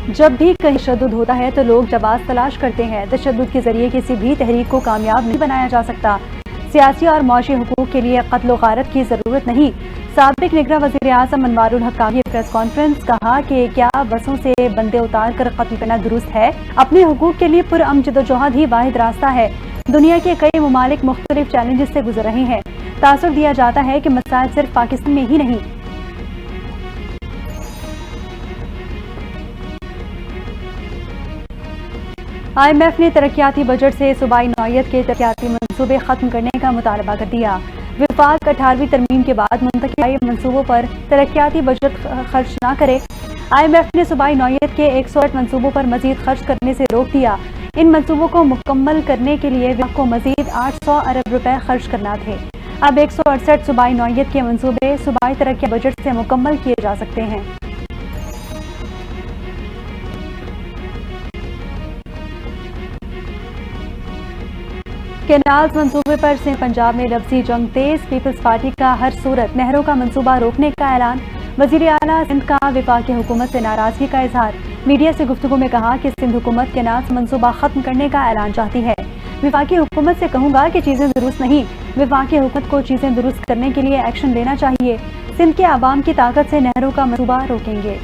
جب بھی کہیں تشدد ہوتا ہے تو لوگ جواز تلاش کرتے ہیں. تشدد کے ذریعے کسی بھی تحریک کو کامیاب نہیں بنایا جا سکتا. سیاسی اور معاشی حقوق کے لیے قتل و غارت کی ضرورت نہیں. سابق نگراں وزیر اعظم انوار الحق کی پریس کانفرنس. کہا کہ کیا بسوں سے بندے اتار کر قتل کرنا درست ہے؟ اپنے حقوق کے لیے پرامن جدوجہد ہی واحد راستہ ہے. دنیا کے کئی ممالک مختلف چیلنجز سے گزر رہے ہیں. تاثر دیا جاتا ہے کہ مسائل صرف پاکستان میں ہی نہیں. IMF نے ترقیاتی بجٹ سے صوبائی نوعیت کے ترقیاتی منصوبے ختم کرنے کا مطالبہ کر دیا. وفاق 18ویں ترمیم کے بعد منتخب منصوبوں پر ترقیاتی بجٹ خرچ نہ کرے. IMF نے صوبائی نوعیت کے 108 منصوبوں پر مزید خرچ کرنے سے روک دیا. ان منصوبوں کو مکمل کرنے کے لیے وفاق کو مزید 800 ارب روپے خرچ کرنا تھے. اب 168 صوبائی نوعیت کے منصوبے صوبائی ترقیاتی بجٹ سے مکمل کیے جا سکتے ہیں. کینالز منصوبے پر سندھ پنجاب میں لفظی جنگ تیز. پیپلز پارٹی کا ہر صورت نہروں کا منصوبہ روکنے کا اعلان. وزیر اعلیٰ سندھ کا وفاقی حکومت سے ناراضگی کا اظہار. میڈیا سے گفتگو میں کہا کہ سندھ حکومت کینالز منصوبہ ختم کرنے کا اعلان چاہتی ہے. وفاقی حکومت سے کہوں گا کہ چیزیں درست نہیں. وفاقی حکومت کو چیزیں درست کرنے کے لیے ایکشن لینا چاہیے. سندھ کے عوام کی طاقت سے نہروں کا منصوبہ روکیں گے.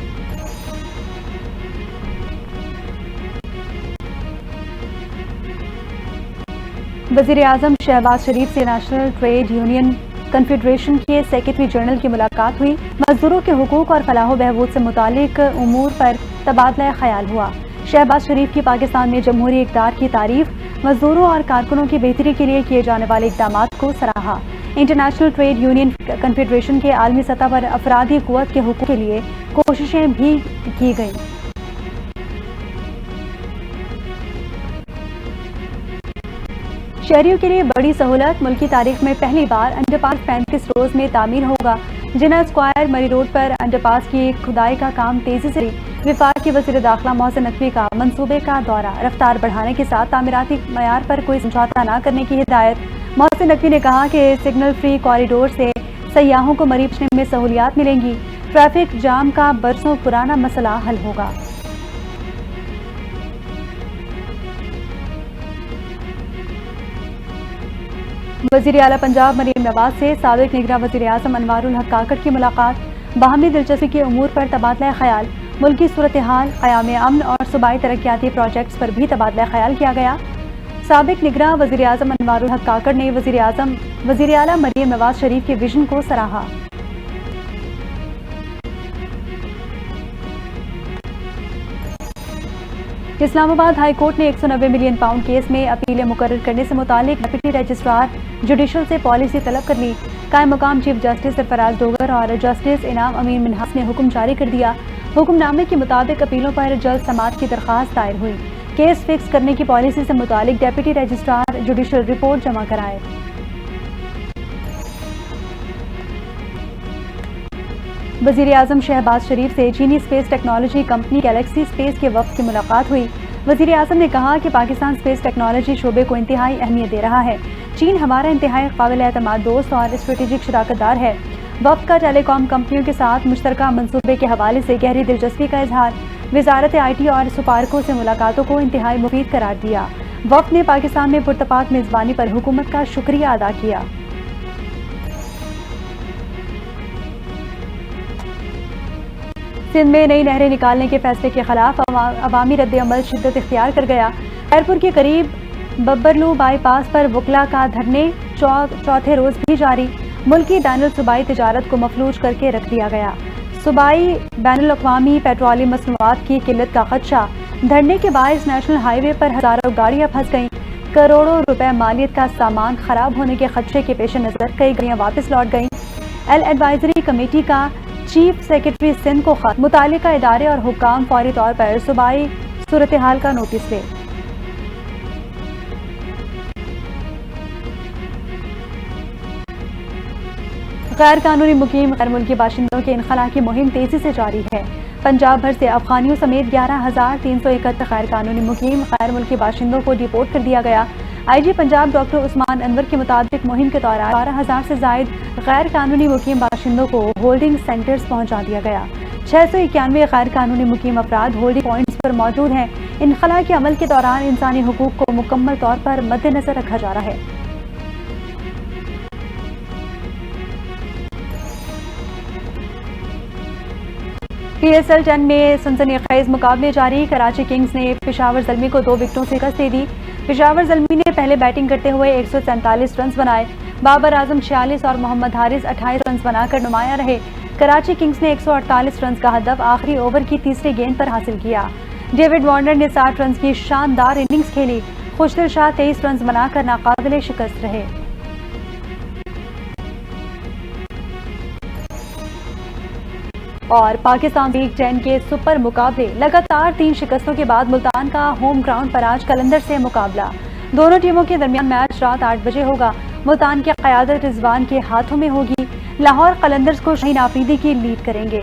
وزیر اعظم شہباز شریف سے نیشنل ٹریڈ یونین کنفیڈریشن کے سیکرٹری جنرل کی ملاقات ہوئی. مزدوروں کے حقوق اور فلاح و بہبود سے متعلق امور پر تبادلہ خیال ہوا. شہباز شریف کی پاکستان میں جمہوری اقدار کی تعریف. مزدوروں اور کارکنوں کی بہتری کے لیے کیے جانے والے اقدامات کو سراہا. انٹرنیشنل ٹریڈ یونین کنفیڈریشن کے عالمی سطح پر افرادی قوت کے حقوق کے لیے کوششیں بھی کی گئیں. شہریوں کے لیے بڑی سہولت. ملکی تاریخ میں پہلی بار انڈر پاس 35 روز میں تعمیر ہوگا. جناح اسکوائر مری روڈ پر انڈر پاس کی کھدائی کا کام تیزی سے. وفاق کے وزیر داخلہ محسن نقوی کا منصوبے کا دورہ. رفتار بڑھانے کے ساتھ تعمیراتی معیار پر کوئی سمجھوتہ نہ کرنے کی ہدایت. محسن نقوی نے کہا کہ سگنل فری کوریڈور سے سیاحوں کو مری پہنچنے میں سہولیات ملیں گی. ٹریفک جام کا برسوں پرانا مسئلہ حل ہوگا. وزیر اعلیٰ پنجاب مریم نواز سے سابق نگراں وزیر اعظم انوار الحق کاکڑ کی ملاقات. باہمی دلچسپی کے امور پر تبادلہ خیال. ملکی صورتحال، قیام امن اور صوبائی ترقیاتی پروجیکٹس پر بھی تبادلہ خیال کیا گیا. سابق نگراں وزیر اعظم انوار الحق کاکڑ نے وزیر اعلیٰ مریم نواز شریف کے ویژن کو سراہا. اسلام آباد ہائی کورٹ نے 190 ملین پاؤنڈ کیس میں اپیلیں مقرر کرنے سے متعلق ڈپٹی رجسٹرار جوڈیشل سے پالیسی طلب کر لی. قائم مقام چیف جسٹس سرفراز ڈوگر اور جسٹس انعام امین منہاس نے حکم جاری کر دیا. حکم نامے کے مطابق اپیلوں پر جلد سماعت کی درخواست دائر ہوئی. کیس فکس کرنے کی پالیسی سے متعلق ڈپٹی رجسٹرار جوڈیشل رپورٹ جمع کرائے. وزیر اعظم شہباز شریف سے چینی space technology company Galaxy space کے وفد کی ملاقات ہوئی. وزیر اعظم نے کہا کہ پاکستان اسپیس ٹیکنالوجی شعبے کو انتہائی اہمیت دے رہا ہے. چین ہمارا انتہائی قابل اعتماد دوست اور اسٹریٹجک شراکت دار ہے. وفد کا ٹیلی کام کمپنیوں کے ساتھ مشترکہ منصوبے کے حوالے سے گہری دلچسپی کا اظہار. وزارت IT اور سفارکوں سے ملاقاتوں کو انتہائی مفید قرار دیا. وفد نے پاکستان میں پرتپاک میزبانی پر حکومت کا شکریہ ادا کیا. سندھ میں نئی نہریں نکالنے کے فیصلے کے خلاف عوامی رد عمل شدت اختیار کر گیا. خیرپور کے قریب ببرلو بائی پاس پر وکلاء کا دھرنے چوتھے روز بھی جاری. ملکی بین الصوبائی تجارت کو مفلوج کر کے رکھ دیا گیا. صوبائی بین الاقوامی پیٹرولیم مصنوعات کی قلت کا خدشہ. دھرنے کے باعث نیشنل ہائی وے پر ہزاروں گاڑیاں پھنس گئیں. کروڑوں روپے مالیت کا سامان خراب ہونے کے خدشے کے پیش نظر کئی گاڑیاں واپس لوٹ گئیں. ایڈوائزری کمیٹی کا چیف سیکرٹری سندھ کو خط. متعلقہ ادارے اور حکام فوری طور پر صوبائی صورتحال کا نوٹس لے. غیر قانونی مقیم غیر ملکی باشندوں کے انخلاء کی مہم تیزی سے جاری ہے. پنجاب بھر سے افغانیوں سمیت 11,371 غیر قانونی مقیم غیر ملکی باشندوں کو ڈیپورٹ کر دیا گیا. IG پنجاب ڈاکٹر عثمان انور کے مطابق مہم کے دوران 12,000 سے زائد غیر قانونی مقیم باشندوں کو ہولڈنگ سینٹرز پہنچا دیا گیا. 691 غیر قانونی مقیم افراد ہولڈنگ پوائنٹس پر موجود ہیں۔ انخلا کے عمل کے دوران انسانی حقوق کو مکمل طور پر مد نظر رکھا جا رہا ہے۔ پی ایس ایل 10 میں سنسنی خیز مقابلے جاری۔ کراچی کنگز نے پشاور زلمی کو 2 وکٹوں سے شکست دے دی۔ پشاور زلمی نے پہلے بیٹنگ کرتے ہوئے 147 رنز بنائے۔ بابر اعظم 46 اور محمد حارث 28 رنز بنا کر نمایاں رہے۔ کراچی کنگز نے 148 رنز کا ہدف آخری اوور کی تیسری گیند پر حاصل کیا۔ ڈیوڈ وارنر نے 60 رنز کی شاندار اننگز کھیلی۔ خوشدل شاہ 23 رنز بنا کر ناقابل شکست رہے۔ اور پاکستان لیگ 10 کے سپر مقابلے، لگاتار 3 شکستوں کے بعد ملتان کا ہوم گراؤنڈ پر آج قلندر سے مقابلہ۔ دونوں ٹیموں کے درمیان میچ رات 8 بجے ہوگا۔ ملتان کی قیادت رضوان کے ہاتھوں میں ہوگی۔ لاہور قلندرز کو شاہین آفریدی کی لیڈ کریں گے۔